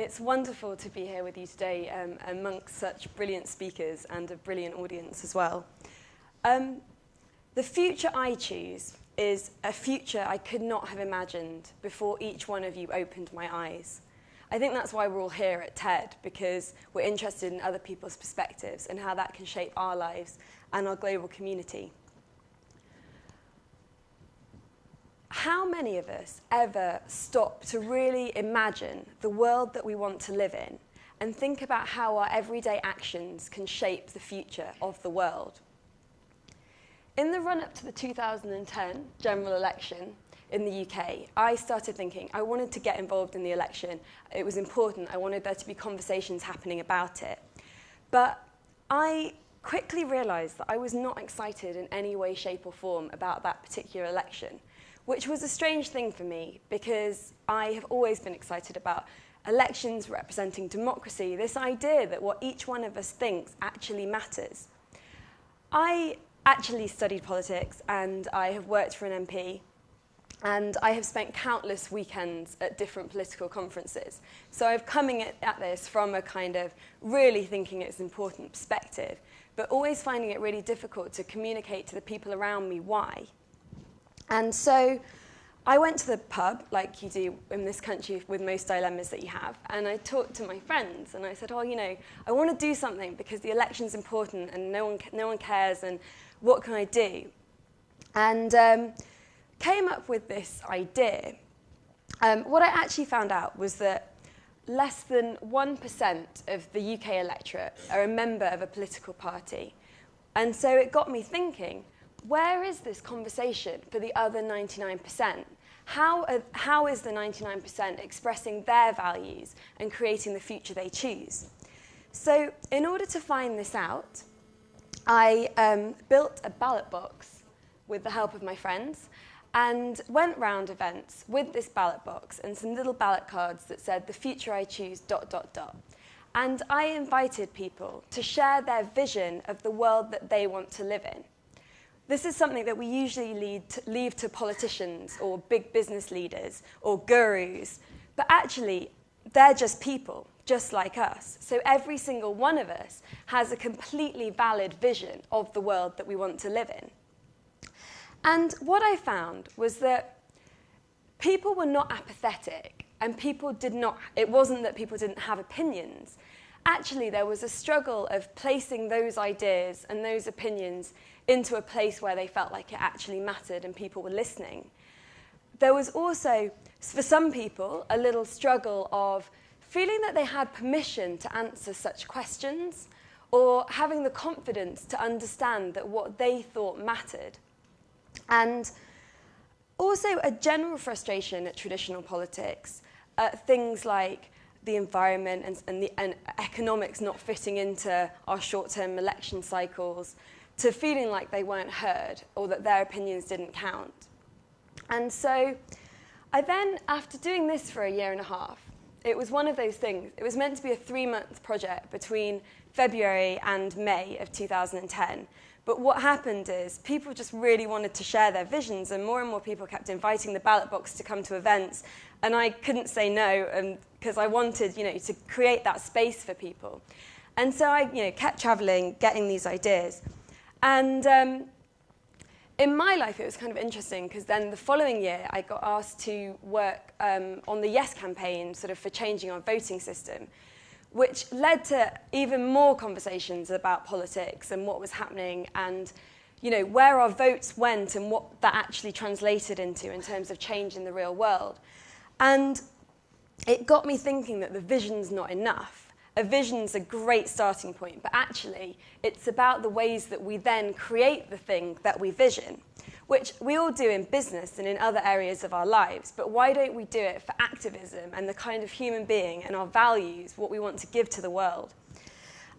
It's wonderful to be here with you today amongst such brilliant speakers and a brilliant audience as well. The future I choose is a future I could not have imagined before each one of you opened my eyes. I think that's why we're all here at TED, because we're interested in other people's perspectives and how that can shape our lives and our global community. How many of us ever stop to really imagine the world that we want to live in and think about how our everyday actions can shape the future of the world? In the run-up to the 2010 general election in the UK, I started thinking I wanted to get involved in the election. It was important. I wanted there to be conversations happening about it. But I quickly realized that I was not excited in any way, shape, or form about that particular election, which was a strange thing for me because I have always been excited about elections representing democracy, this idea that what each one of us thinks actually matters. I actually studied politics and I have worked for an MP, and I have spent countless weekends at different political conferences. So I'm coming at this from a kind of really thinking it's an important perspective, but always finding it really difficult to communicate to the people around me why. And so I went to the pub, like you do in this country with most dilemmas that you have, and I talked to my friends, and I said, oh, you know, I want to do something because the election's important and no one cares, and what can I do? And came up with this idea. What I actually found out was that less than 1% of the UK electorate are a member of a political party. And so it got me thinking, where is this conversation for the other 99%? How is the 99% expressing their values and creating the future they choose? So in order to find this out, I built a ballot box with the help of my friends and went round events with this ballot box and some little ballot cards that said, the future I choose, ... And I invited people to share their vision of the world that they want to live in. This is something that we usually leave to politicians or big business leaders or gurus, but actually they're just people, just like us. So every single one of us has a completely valid vision of the world that we want to live in. And what I found was that people were not apathetic, and it wasn't that people didn't have opinions. Actually, there was a struggle of placing those ideas and those opinions into a place where they felt like it actually mattered and people were listening. There was also, for some people, a little struggle of feeling that they had permission to answer such questions or having the confidence to understand that what they thought mattered. And also a general frustration at traditional politics, at things like the environment and economics not fitting into our short-term election cycles, to feeling like they weren't heard or that their opinions didn't count. And so I then, after doing this for a year and a half, it was one of those things. It was meant to be a 3-month project between February and May of 2010. But what happened is people just really wanted to share their visions, and more people kept inviting the ballot box to come to events, and I couldn't say no because I wanted, to create that space for people. And so I, kept traveling, getting these ideas. And in my life, it was kind of interesting because then the following year, I got asked to work on the Yes campaign, sort of for changing our voting system, which led to even more conversations about politics and what was happening and, where our votes went and what that actually translated into in terms of change in the real world. And it got me thinking that the vision's not enough. A vision's a great starting point, but actually it's about the ways that we then create the thing that we vision, which we all do in business and in other areas of our lives, but why don't we do it for activism and the kind of human being and our values, what we want to give to the world?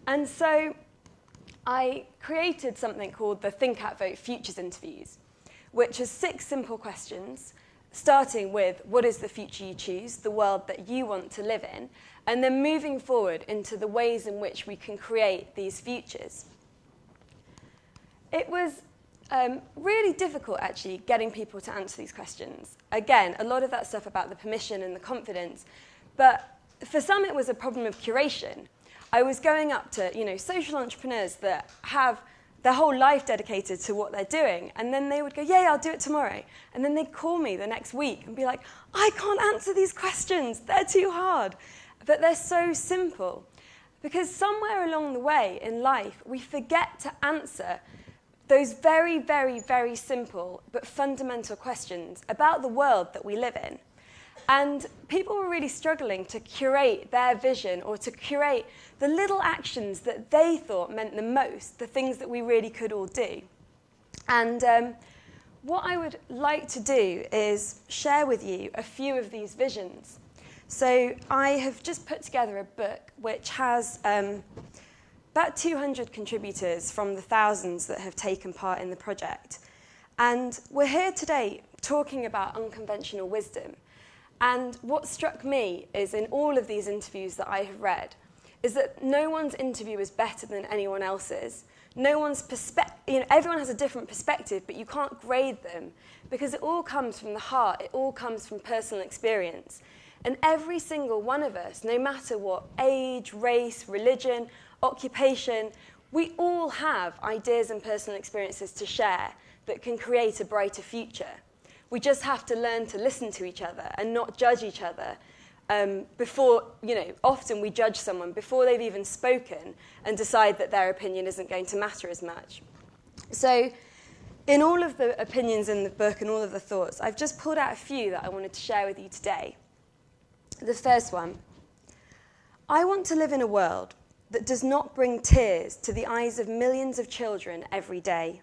And so I created something called the Think Out Vote Futures interviews, which is 6 simple questions, starting with what is the future you choose, the world that you want to live in, and then moving forward into the ways in which we can create these futures. It was really difficult, actually, getting people to answer these questions. Again, a lot of that stuff about the permission and the confidence, but for some, it was a problem of curation. I was going up to, social entrepreneurs that have their whole life dedicated to what they're doing, and then they would go, yeah, I'll do it tomorrow. And then they'd call me the next week and be like, I can't answer these questions, they're too hard. But they're so simple. Because somewhere along the way in life, we forget to answer those very, very, very simple but fundamental questions about the world that we live in. And people were really struggling to curate their vision or to curate the little actions that they thought meant the most, the things that we really could all do. And what I would like to do is share with you a few of these visions. So I have just put together a book which has about 200 contributors from the thousands that have taken part in the project. And we're here today talking about unconventional wisdom. And what struck me is in all of these interviews that I have read is that no one's interview is better than anyone else's. No one's everyone has a different perspective, but you can't grade them because it all comes from the heart. It all comes from personal experience. And every single one of us, no matter what age, race, religion, occupation, we all have ideas and personal experiences to share that can create a brighter future. We just have to learn to listen to each other and not judge each other before, often we judge someone before they've even spoken and decide that their opinion isn't going to matter as much. So in all of the opinions in the book and all of the thoughts, I've just pulled out a few that I wanted to share with you today. The first one, I want to live in a world that does not bring tears to the eyes of millions of children every day.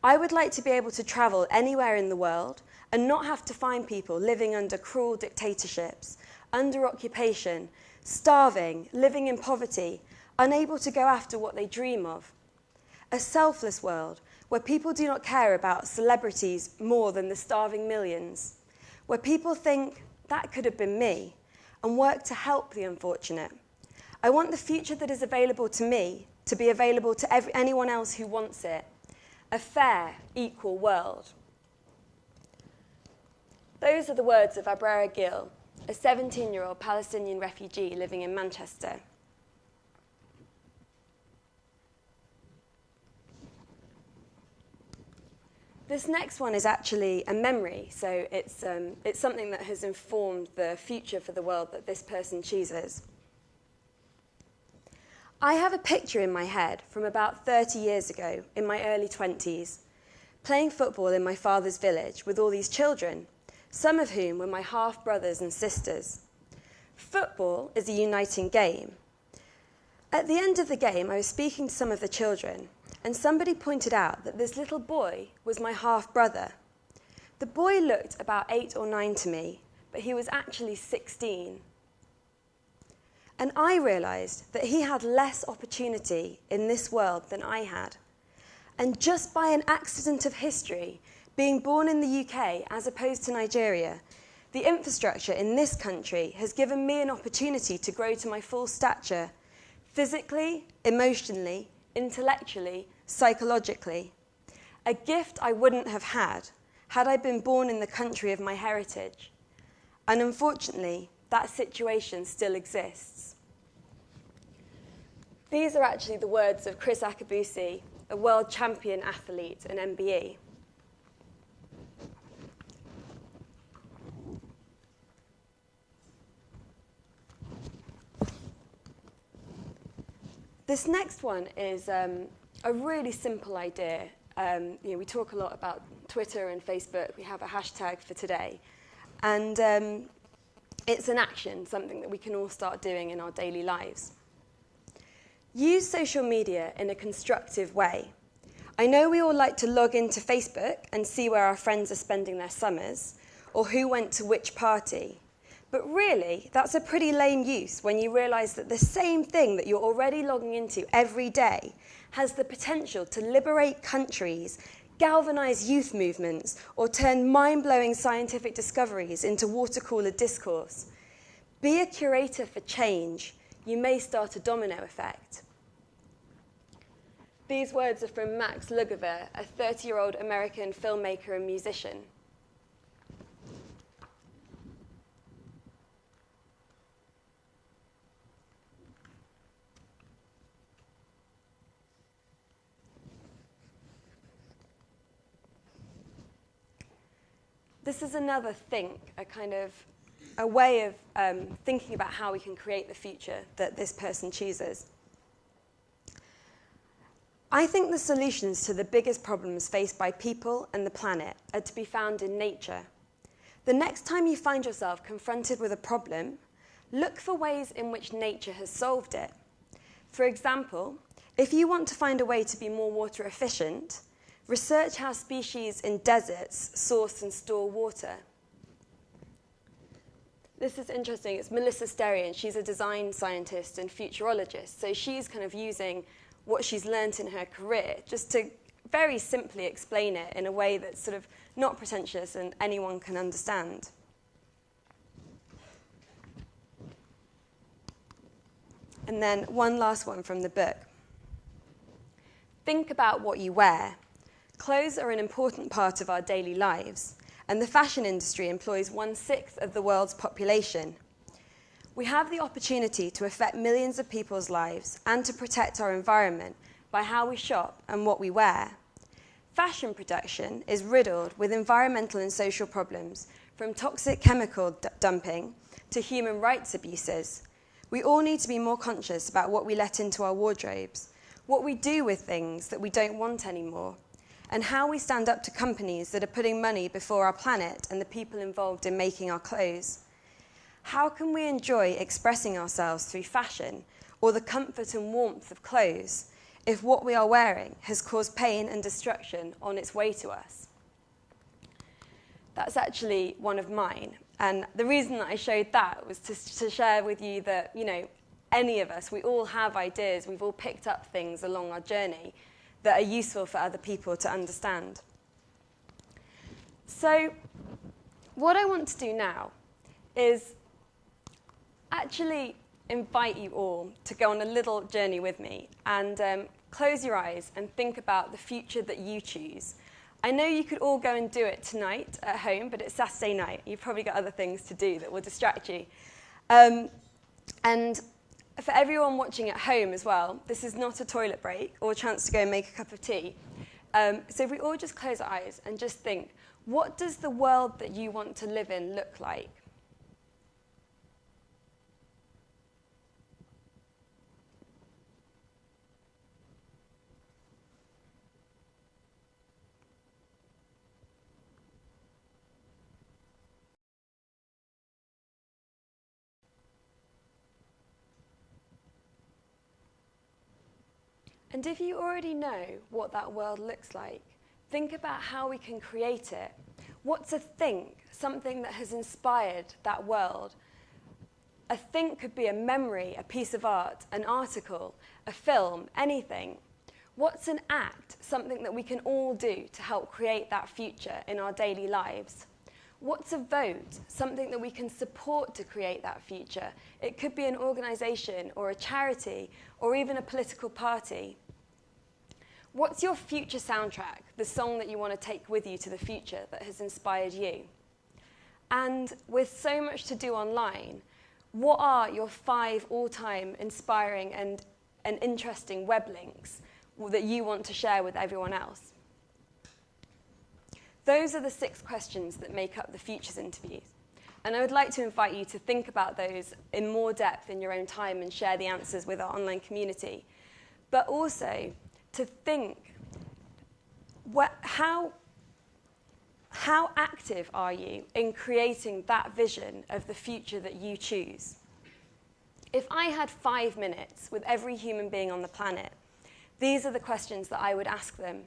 I would like to be able to travel anywhere in the world and not have to find people living under cruel dictatorships, under occupation, starving, living in poverty, unable to go after what they dream of. A selfless world where people do not care about celebrities more than the starving millions, where people think, that could have been me, and work to help the unfortunate. I want the future that is available to me to be available to anyone else who wants it. A fair, equal world. Those are the words of Amisha Ghadiali, a 17-year-old Palestinian refugee living in Manchester. This next one is actually a memory, so it's something that has informed the future for the world that this person chooses. I have a picture in my head from about 30 years ago, in my early 20s, playing football in my father's village with all these children, some of whom were my half-brothers and sisters. Football is a uniting game. At the end of the game, I was speaking to some of the children, and somebody pointed out that this little boy was my half-brother. The boy looked about 8 or 9 to me, but he was actually 16. And I realised that he had less opportunity in this world than I had. And just by an accident of history, being born in the UK as opposed to Nigeria, the infrastructure in this country has given me an opportunity to grow to my full stature, physically, emotionally, intellectually, psychologically. A gift I wouldn't have had I been born in the country of my heritage. And unfortunately, that situation still exists. These are actually the words of Chris Akabusi, a world champion athlete and MBE. This next one is a really simple idea. We talk a lot about Twitter and Facebook. We have a hashtag for today. And it's an action, something that we can all start doing in our daily lives. Use social media in a constructive way. I know we all like to log into Facebook and see where our friends are spending their summers, or who went to which party. But really, that's a pretty lame use when you realise that the same thing that you're already logging into every day has the potential to liberate countries, galvanise youth movements, or turn mind-blowing scientific discoveries into water-cooler discourse. Be a curator for change. You may start a domino effect. These words are from Max Lugover, a 30-year-old American filmmaker and musician. this is another a way of thinking about how we can create the future that this person chooses. I think the solutions to the biggest problems faced by people and the planet are to be found in nature. The next time you find yourself confronted with a problem, look for ways in which nature has solved it. For example, if you want to find a way to be more water efficient, research how species in deserts source and store water. This is interesting. It's Melissa Sterian. She's a design scientist and futurologist. So she's kind of using what she's learnt in her career just to very simply explain it in a way that's sort of not pretentious and anyone can understand. And then one last one from the book. Think about what you wear. Clothes are an important part of our daily lives, and the fashion industry employs 1/6 of the world's population. We have the opportunity to affect millions of people's lives and to protect our environment by how we shop and what we wear. Fashion production is riddled with environmental and social problems, from toxic chemical dumping to human rights abuses. We all need to be more conscious about what we let into our wardrobes, what we do with things that we don't want anymore, and how we stand up to companies that are putting money before our planet and the people involved in making our clothes. How can we enjoy expressing ourselves through fashion or the comfort and warmth of clothes if what we are wearing has caused pain and destruction on its way to us? That's actually one of mine. And the reason that I showed that was to share with you that, any of us, we all have ideas, we've all picked up things along our journey that are useful for other people to understand. So what I want to do now is actually invite you all to go on a little journey with me and close your eyes and think about the future that you choose. I know you could all go and do it tonight at home, but it's Saturday night. You've probably got other things to do that will distract you. And for everyone watching at home as well, this is not a toilet break or a chance to go and make a cup of tea. So if we all just close our eyes and just think, what does the world that you want to live in look like? And if you already know what that world looks like, think about how we can create it. What's a think, something that has inspired that world? A think could be a memory, a piece of art, an article, a film, anything. What's an act, something that we can all do to help create that future in our daily lives? What's a vote, something that we can support to create that future? It could be an organisation or a charity or even a political party. What's your future soundtrack, the song that you want to take with you to the future that has inspired you? And with so much to do online, what are your 5 all-time inspiring and interesting web links that you want to share with everyone else? Those are the 6 questions that make up the Futures interviews. And I would like to invite you to think about those in more depth in your own time and share the answers with our online community. But also to think, how active are you in creating that vision of the future that you choose? If I had 5 minutes with every human being on the planet, these are the questions that I would ask them.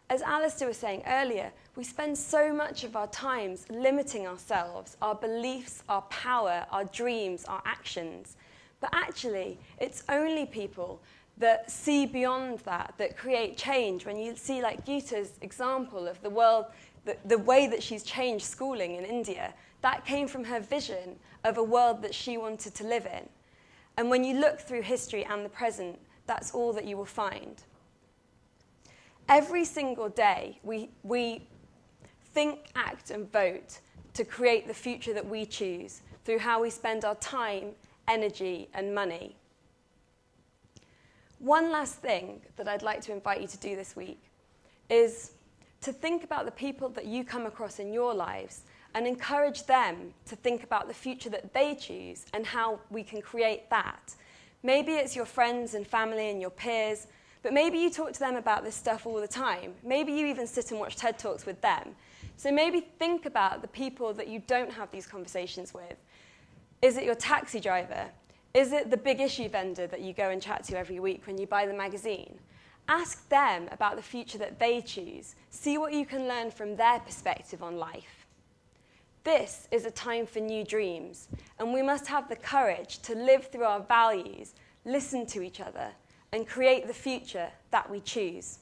As Alistair was saying earlier, we spend so much of our times limiting ourselves, our beliefs, our power, our dreams, our actions. But actually, it's only people that see beyond that, that create change. When you see like Gita's example of the world, the way that she's changed schooling in India, that came from her vision of a world that she wanted to live in. And when you look through history and the present, that's all that you will find. Every single day, we think, act, and vote to create the future that we choose through how we spend our time, energy, and money. One last thing that I'd like to invite you to do this week is to think about the people that you come across in your lives and encourage them to think about the future that they choose and how we can create that. Maybe it's your friends and family and your peers, but maybe you talk to them about this stuff all the time. Maybe you even sit and watch TED Talks with them. So maybe think about the people that you don't have these conversations with. Is it your taxi driver? Is it the big issue vendor that you go and chat to every week when you buy the magazine? Ask them about the future that they choose. See what you can learn from their perspective on life. This is a time for new dreams, and we must have the courage to live through our values, listen to each other, and create the future that we choose.